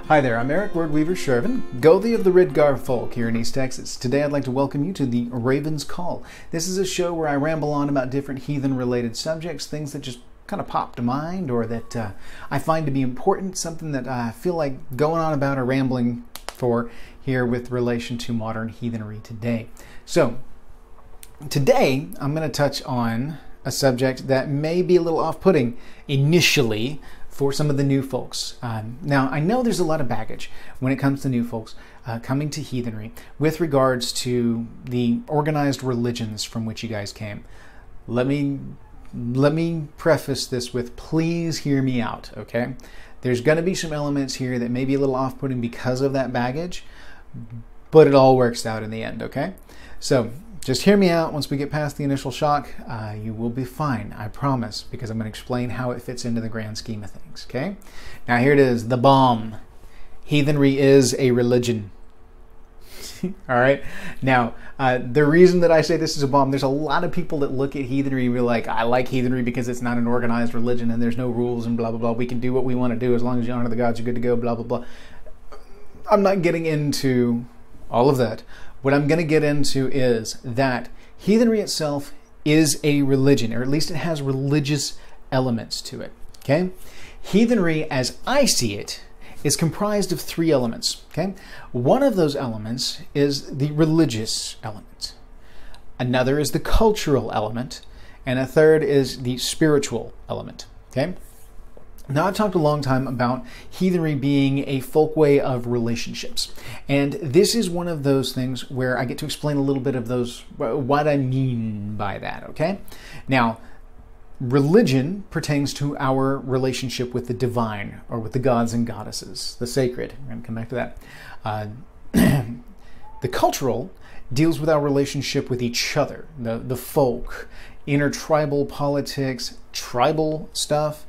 Hi there, I'm Eric Wordweaver Sjerven, Gothi of the Ridgar folk here in East Texas. Today I'd like to welcome you to the Raven's Call. This is a show where I ramble on about different heathen-related subjects, things that just kind of pop to mind or that I find to be important, something that I feel like going on about or rambling for here with relation to modern heathenry today. So, today I'm going to touch on a subject that may be a little off-putting initially for some of the new folks. Now, I know there's a lot of baggage when it comes to new folks coming to heathenry with regards to the organized religions from which you guys came. Let me preface this with, please hear me out, okay? There's going to be some elements here that may be a little off-putting because of that baggage, but it all works out in the end, okay? So, just hear me out. Once we get past the initial shock, you will be fine, I promise, because I'm going to explain how it fits into the grand scheme of things, okay? Now here it is, the bomb. Heathenry is a religion. All right? Now, the reason that I say this is a bomb, there's a lot of people that look at heathenry and be like, I like heathenry because it's not an organized religion and there's no rules and blah, blah, blah. We can do what we want to do as long as you honor the gods, you're good to go, blah, blah, blah. I'm not getting into all of that. What I'm going to get into is that heathenry itself is a religion, or at least it has religious elements to it, okay? Heathenry, as I see it, is comprised of three elements, okay? One of those elements is the religious element. Another is the cultural element, and a third is the spiritual element, okay? Now, I've talked a long time about heathenry being a folk way of relationships. And this is one of those things where I get to explain a little bit of those, what I mean by that, okay? Now, religion pertains to our relationship with the divine, or with the gods and goddesses, the sacred. I'm going to come back to that. The cultural deals with our relationship with each other, the folk, intertribal politics, tribal stuff.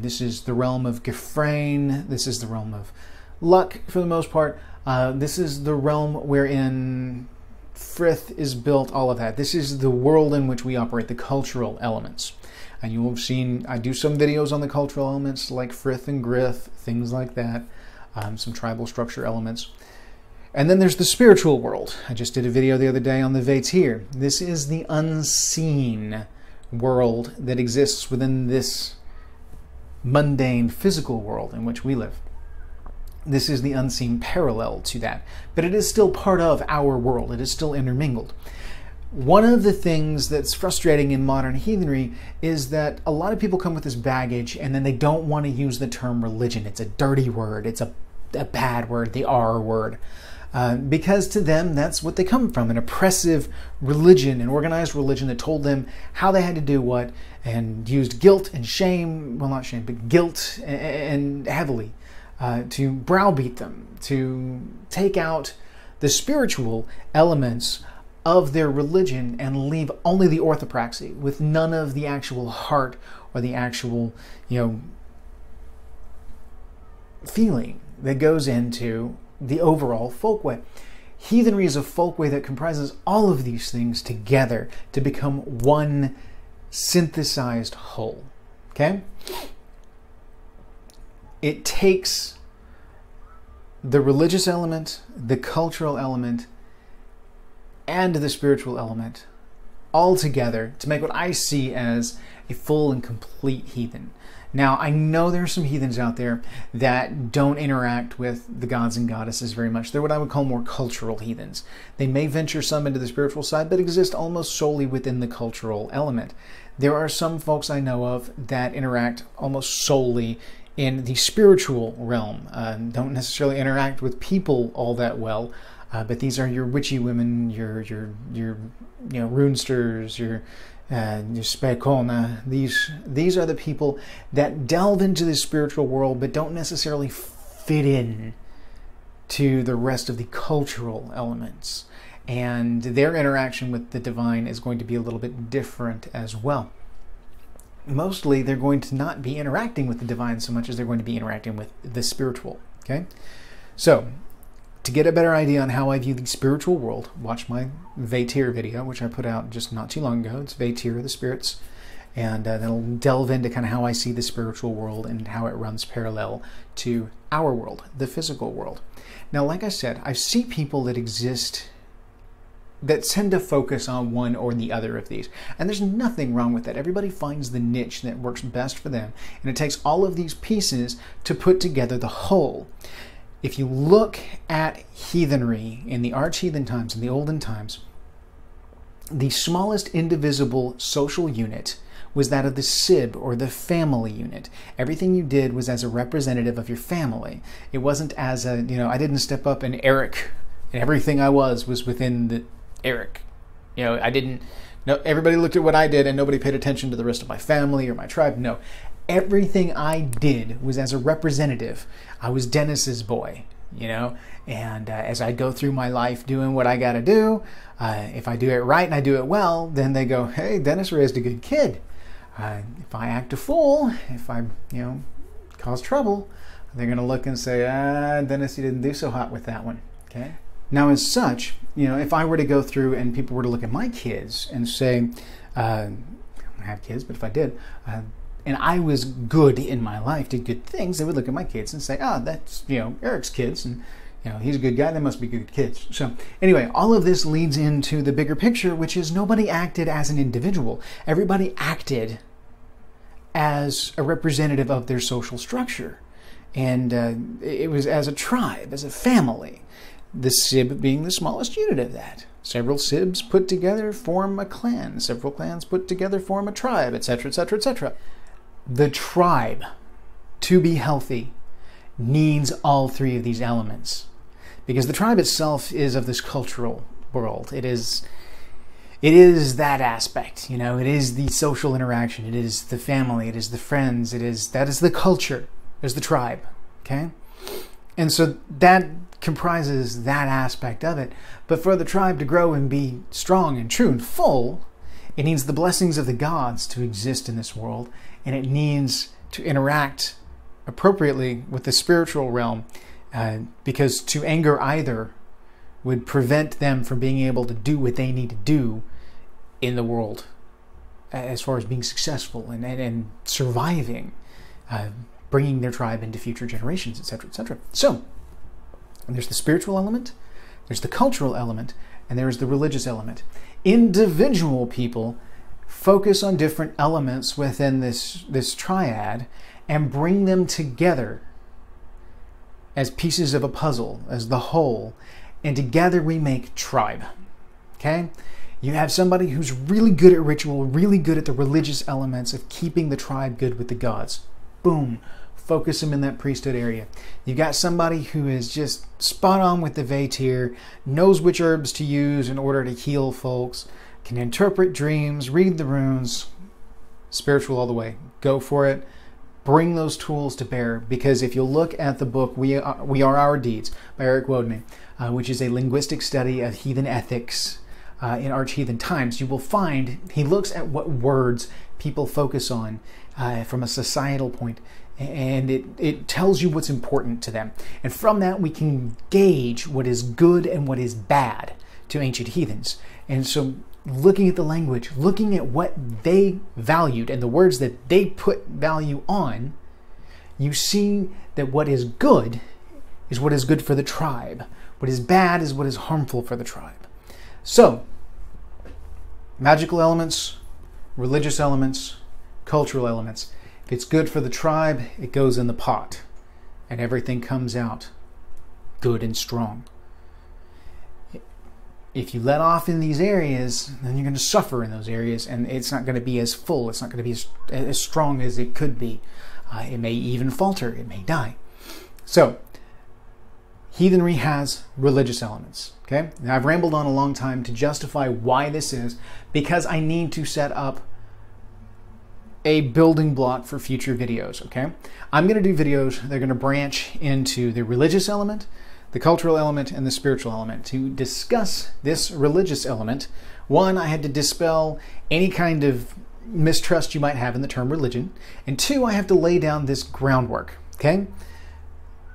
This is the realm of Profane. This is the realm of luck for the most part. This is the realm wherein Frith is built, all of that. This is the world in which we operate, the cultural elements. And you will have seen, I do some videos on the cultural elements like Frith and Grith, things like that, some tribal structure elements. And then there's the spiritual world. I just did a video the other day on the Heathen. This is the unseen world that exists within this mundane physical world in which we live. This is the unseen parallel to that, but it is still part of our world. It is still intermingled. One of the things that's frustrating in modern heathenry is that a lot of people come with this baggage and then they don't want to use the term religion. It's a dirty word. It's a bad word, the R word. Because to them, that's what they come from, an oppressive religion, an organized religion that told them how they had to do what, and used guilt and shame, well, not shame, but guilt and heavily to browbeat them, to take out the spiritual elements of their religion and leave only the orthopraxy with none of the actual heart or the actual, feeling that goes into the overall folkway. Heathenry is a folkway that comprises all of these things together to become one synthesized whole, okay? It takes the religious element, the cultural element, and the spiritual element all together to make what I see as a full and complete heathen. Now, I know there are some heathens out there that don't interact with the gods and goddesses very much. They're what I would call more cultural heathens. They may venture some into the spiritual side, but exist almost solely within the cultural element. There are some folks I know of that interact almost solely in the spiritual realm. Don't necessarily interact with people all that well, but these are your witchy women, your runesters, your Spekona. These are the people that delve into the spiritual world but don't necessarily fit in to the rest of the cultural elements. And their interaction with the divine is going to be a little bit different as well. Mostly they're going to not be interacting with the divine so much as they're going to be interacting with the spiritual. Okay? So, to get a better idea on how I view the spiritual world, watch my Heathen video, which I put out just not too long ago. It's Heathen, the spirits. and that'll delve into kind of how I see the spiritual world and how it runs parallel to our world, the physical world. Now, like I said, I see people that exist that tend to focus on one or the other of these. And there's nothing wrong with that. Everybody finds the niche that works best for them. And it takes all of these pieces to put together the whole. If you look at heathenry in the arch-heathen times, in the olden times, the smallest indivisible social unit was that of the sib, or the family unit. Everything you did was as a representative of your family. It wasn't as a, I didn't step up and Eric, and everything I was within the Eric. I didn't, no, everybody looked at what I did and nobody paid attention to the rest of my family or my tribe. No, everything I did was as a representative. I was Dennis's boy, and as I go through my life doing what I got to do, if I do it right and I do it well, then they go, hey, Dennis raised a good kid. If I act a fool, if I, cause trouble, they're going to look and say, Dennis, you didn't do so hot with that one. Okay. Now, as such, if I were to go through and people were to look at my kids and say, I don't have kids, but if I did, and I was good in my life, did good things, they would look at my kids and say, that's, Eric's kids, and, he's a good guy, they must be good kids. So anyway, all of this leads into the bigger picture, which is nobody acted as an individual. Everybody acted as a representative of their social structure. And it was as a tribe, as a family. The sib being the smallest unit of that. Several sibs put together form a clan. Several clans put together form a tribe, etc., etc., etc. The tribe, to be healthy, needs all three of these elements. Because the tribe itself is of this cultural world. It is that aspect, it is the social interaction, it is the family, it is the friends, that is the culture, there's the tribe, okay? And so that comprises that aspect of it. But for the tribe to grow and be strong and true and full, it needs the blessings of the gods to exist in this world, and it needs to interact appropriately with the spiritual realm, because to anger either would prevent them from being able to do what they need to do in the world as far as being successful and surviving, bringing their tribe into future generations, etc., etc. So, there's the spiritual element, there's the cultural element, and there's the religious element. Individual people focus on different elements within this triad and bring them together as pieces of a puzzle, as the whole, and together we make tribe. Okay? You have somebody who's really good at ritual, really good at the religious elements of keeping the tribe good with the gods. Boom. Focus them in that priesthood area. You got somebody who is just spot on with the Vatir, knows which herbs to use in order to heal folks, can interpret dreams, read the runes, spiritual all the way. Go for it. Bring those tools to bear, because if you look at the book We Are Our Deeds by Eric Woedney, which is a linguistic study of heathen ethics in arch-heathen times, you will find he looks at what words people focus on from a societal point, and it tells you what's important to them. And from that we can gauge what is good and what is bad to ancient heathens. And so looking at the language, looking at what they valued and the words that they put value on, you see that what is good for the tribe. What is bad is what is harmful for the tribe. So, magical elements, religious elements, cultural elements. If it's good for the tribe, it goes in the pot, and everything comes out good and strong. If you let off in these areas, then you're going to suffer in those areas, and it's not going to be as full. It's not going to be as strong as it could be. It may even falter. It may die. So, heathenry has religious elements. Okay? Now, I've rambled on a long time to justify why this is, because I need to set up a building block for future videos. Okay? I'm going to do videos that are going to branch into the religious element, the cultural element, and the spiritual element. To discuss this religious element, one, I had to dispel any kind of mistrust you might have in the term religion, and two, I have to lay down this groundwork, okay?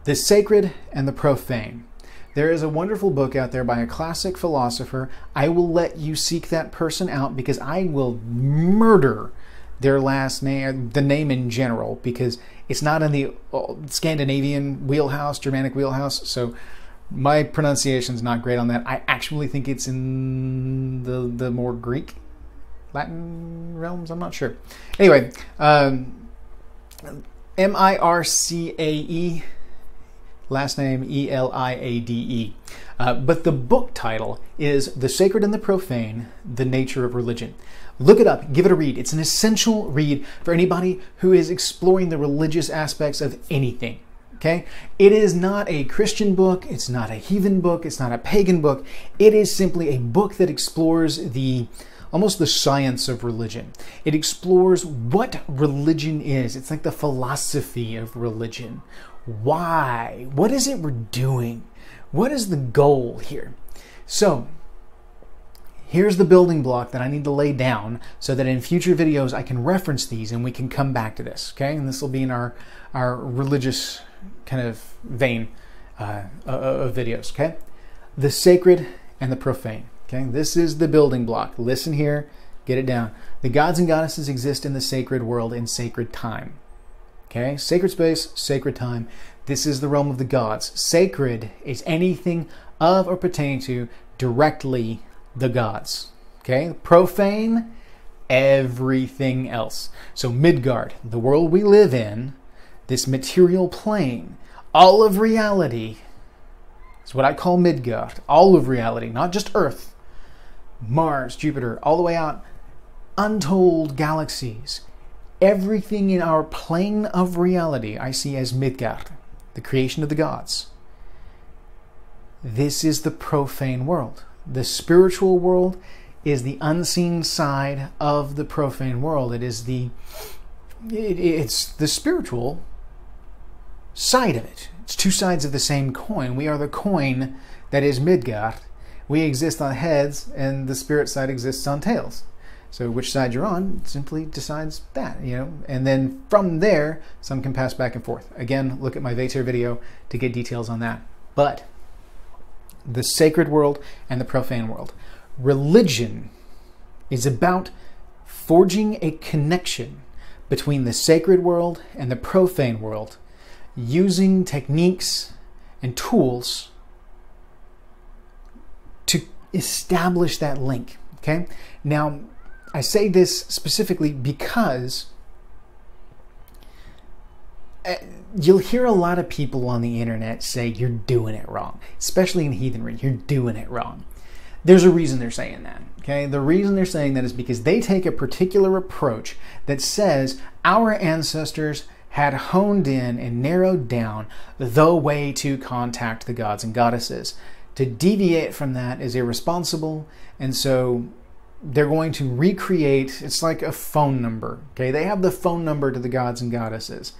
The sacred and the profane. There is a wonderful book out there by a classic philosopher. I will let you seek that person out, because I will murder their last name, the name in general, because it's not in the Scandinavian wheelhouse, Germanic wheelhouse, so my pronunciation's not great on that. I actually think it's in the more Greek, Latin realms, I'm not sure. Anyway, Mircae, last name Eliade. But the book title is The Sacred and the Profane, The Nature of Religion. Look it up, give it a read. It's an essential read for anybody who is exploring the religious aspects of anything. Okay? It is not a Christian book, it's not a heathen book, it's not a pagan book. It is simply a book that explores almost the science of religion. It explores what religion is. It's like the philosophy of religion. Why? What is it we're doing? What is the goal here? So, here's the building block that I need to lay down so that in future videos I can reference these and we can come back to this, okay? And this will be in our religious kind of vein of videos, okay? The sacred and the profane, okay? This is the building block. Listen here, get it down. The gods and goddesses exist in the sacred world in sacred time, okay? Sacred space, sacred time. This is the realm of the gods. Sacred is anything of or pertaining to directly the gods, okay? Profane, everything else. So Midgard, the world we live in, this material plane, all of reality is what I call Midgard. All of reality, not just Earth, Mars, Jupiter, all the way out, untold galaxies. Everything in our plane of reality I see as Midgard, the creation of the gods. This is the profane world. The spiritual world is the unseen side of the profane world. It's the spiritual side of it. It's two sides of the same coin. We are the coin that is Midgard. We exist on heads, and the spirit side exists on tails. So which side you're on simply decides that, you know. And then from there, some can pass back and forth. Again, look at my Veter video to get details on that. But the sacred world and the profane world. Religion is about forging a connection between the sacred world and the profane world, using techniques and tools to establish that link, okay? Now, I say this specifically because you'll hear a lot of people on the internet say you're doing it wrong, especially in heathenry, you're doing it wrong. There's a reason they're saying that, okay? The reason they're saying that is because they take a particular approach that says our ancestors had honed in and narrowed down the way to contact the gods and goddesses. To deviate from that is irresponsible, and so they're going to recreate, it's like a phone number, okay? They have the phone number to the gods and goddesses.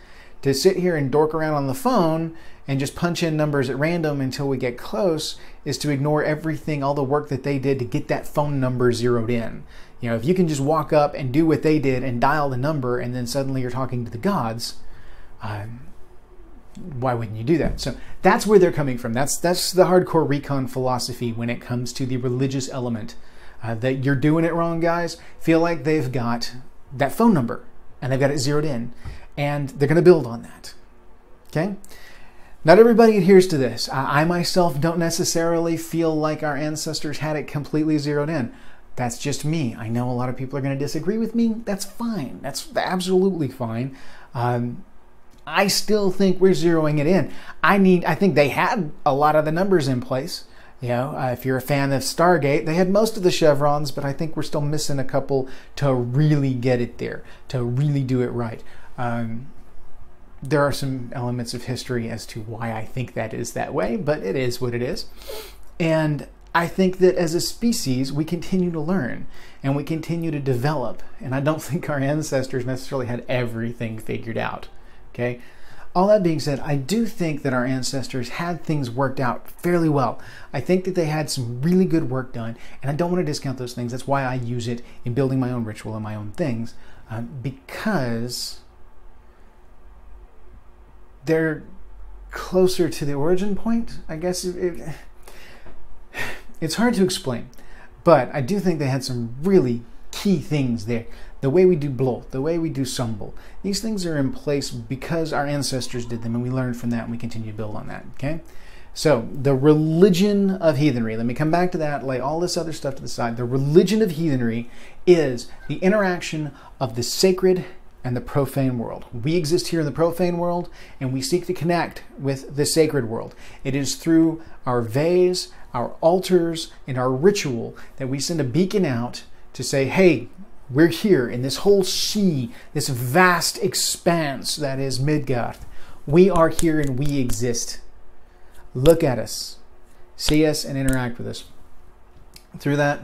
To sit here and dork around on the phone and just punch in numbers at random until we get close is to ignore everything, all the work that they did to get that phone number zeroed in. You know, if you can just walk up and do what they did and dial the number and then suddenly you're talking to the gods, why wouldn't you do that? So that's where they're coming from. That's the hardcore recon philosophy when it comes to the religious element. That you're doing it wrong, guys. Feel like they've got that phone number and they've got it zeroed in, and they're going to build on that. Okay? Not everybody adheres to this. I myself don't necessarily feel like our ancestors had it completely zeroed in. That's just me. I know a lot of people are going to disagree with me. That's fine. That's absolutely fine. I still think we're zeroing it in. I think they had a lot of the numbers in place. You know, if you're a fan of Stargate, they had most of the chevrons, but I think we're still missing a couple to really get it there, to really do it right. There are some elements of history as to why I think that is that way, but it is what it is. And I think that as a species, we continue to learn and we continue to develop. And I don't think our ancestors necessarily had everything figured out. Okay? All that being said, I do think that our ancestors had things worked out fairly well. I think that they had some really good work done, and I don't want to discount those things. That's why I use it in building my own ritual and my own things, because they're closer to the origin point, I guess. It's hard to explain, but I do think they had some really key things there The way we do blot, the way we do sumbel. These things are in place because our ancestors did them, and we learned from that, and we continue to build on that, okay? So, the religion of heathenry, let me come back to that, lay all this other stuff to the side. The religion of heathenry is the interaction of the sacred and the profane world. We exist here in the profane world, and we seek to connect with the sacred world. It is through our vase, our altars, and our ritual that we send a beacon out to say, hey, we're here in this whole sea, this vast expanse that is Midgard. We are here and we exist. Look at us, see us, and interact with us. Through that,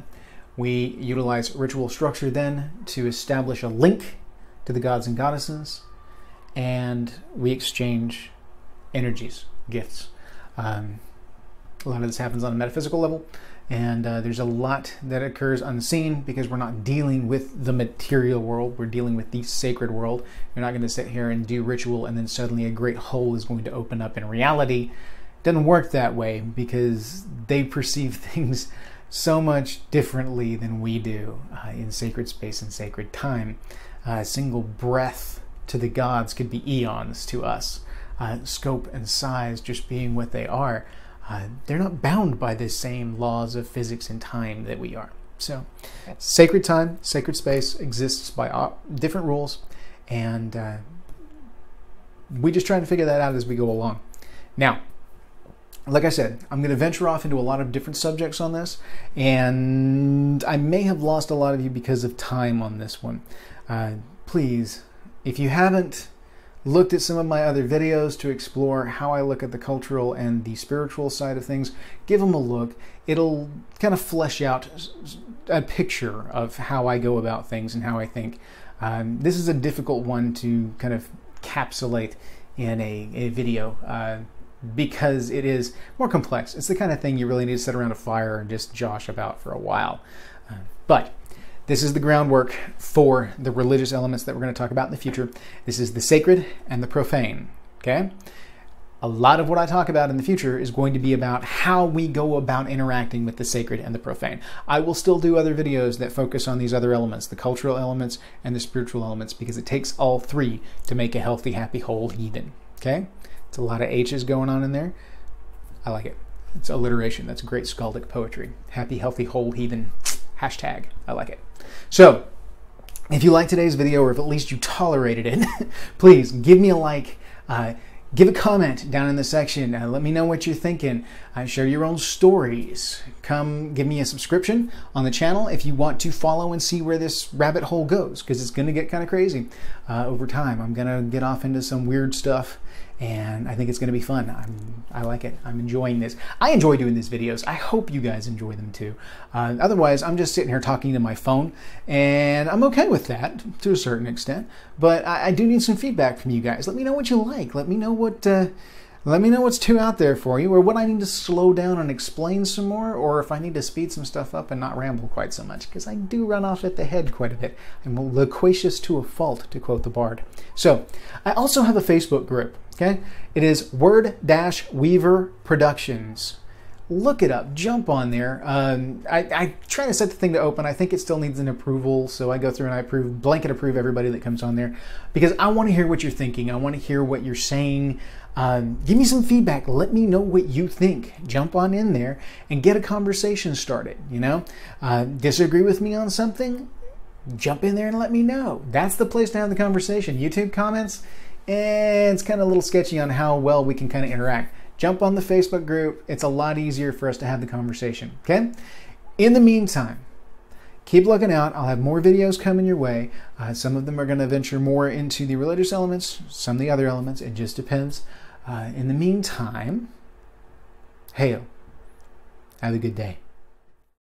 we utilize ritual structure then to establish a link to the gods and goddesses, and we exchange energies, gifts. A lot of this happens on a metaphysical level, and there's a lot that occurs unseen because we're not dealing with the material world, we're dealing with the sacred world. You're not going to sit here and do ritual and then suddenly a great hole is going to open up in reality. Doesn't work that way because they perceive things so much differently than we do in sacred space and sacred time. A single breath to the gods could be eons to us. Scope and size just being what they are. They're not bound by the same laws of physics and time that we are. So, sacred time, sacred space exists by different rules, and we just try to figure that out as we go along. Now, like I said, I'm going to venture off into a lot of different subjects on this, and I may have lost a lot of you because of time on this one. Please, if you haven't looked at some of my other videos to explore how I look at the cultural and the spiritual side of things, give them a look. It'll kind of flesh out a picture of how I go about things and how I think. This is a difficult one to kind of capsulate in a video because it is more complex. It's the kind of thing you really need to sit around a fire and just josh about for a while. But this is the groundwork for the religious elements that we're going to talk about in the future. This is the sacred and the profane, okay? A lot of what I talk about in the future is going to be about how we go about interacting with the sacred and the profane. I will still do other videos that focus on these other elements, the cultural elements and the spiritual elements, because it takes all three to make a healthy, happy, whole heathen, okay? It's a lot of H's going on in there. I like it. It's alliteration. That's great skaldic poetry. Happy, healthy, whole heathen. Hashtag. I like it. So, if you like today's video, or if at least you tolerated it, please give me a like. Give a comment down in the section. Let me know what you're thinking. Share your own stories. Come give me a subscription on the channel if you want to follow and see where this rabbit hole goes, because it's going to get kind of crazy over time. I'm going to get off into some weird stuff, and I think it's going to be fun. I like it. I'm enjoying this. I enjoy doing these videos. I hope you guys enjoy them too. Otherwise, I'm just sitting here talking to my phone, and I'm okay with that to a certain extent. But I do need some feedback from you guys. Let me know what you like. Let me know what. Let me know what's too out there for you, or what I need to slow down and explain some more, or if I need to speed some stuff up and not ramble quite so much, because I do run off at the head quite a bit. I'm loquacious to a fault, to quote the bard. So, I also have a Facebook group, okay? It is Word-Weaver Productions. Look it up, jump on there. I try to set the thing to open. I think it still needs an approval, so I go through and I blanket approve everybody that comes on there, because I want to hear what you're thinking. I want to hear what you're saying. Give me some feedback. Let me know what you think. Jump on in there and get a conversation started, you know? Disagree with me on something? Jump in there and let me know. That's the place to have the conversation. YouTube comments, it's kind of a little sketchy on how well we can kind of interact. Jump on the Facebook group. It's a lot easier for us to have the conversation, okay? In the meantime, keep looking out. I'll have more videos coming your way. Some of them are going to venture more into the religious elements, some the other elements. It just depends. In the meantime, hail. Have a good day.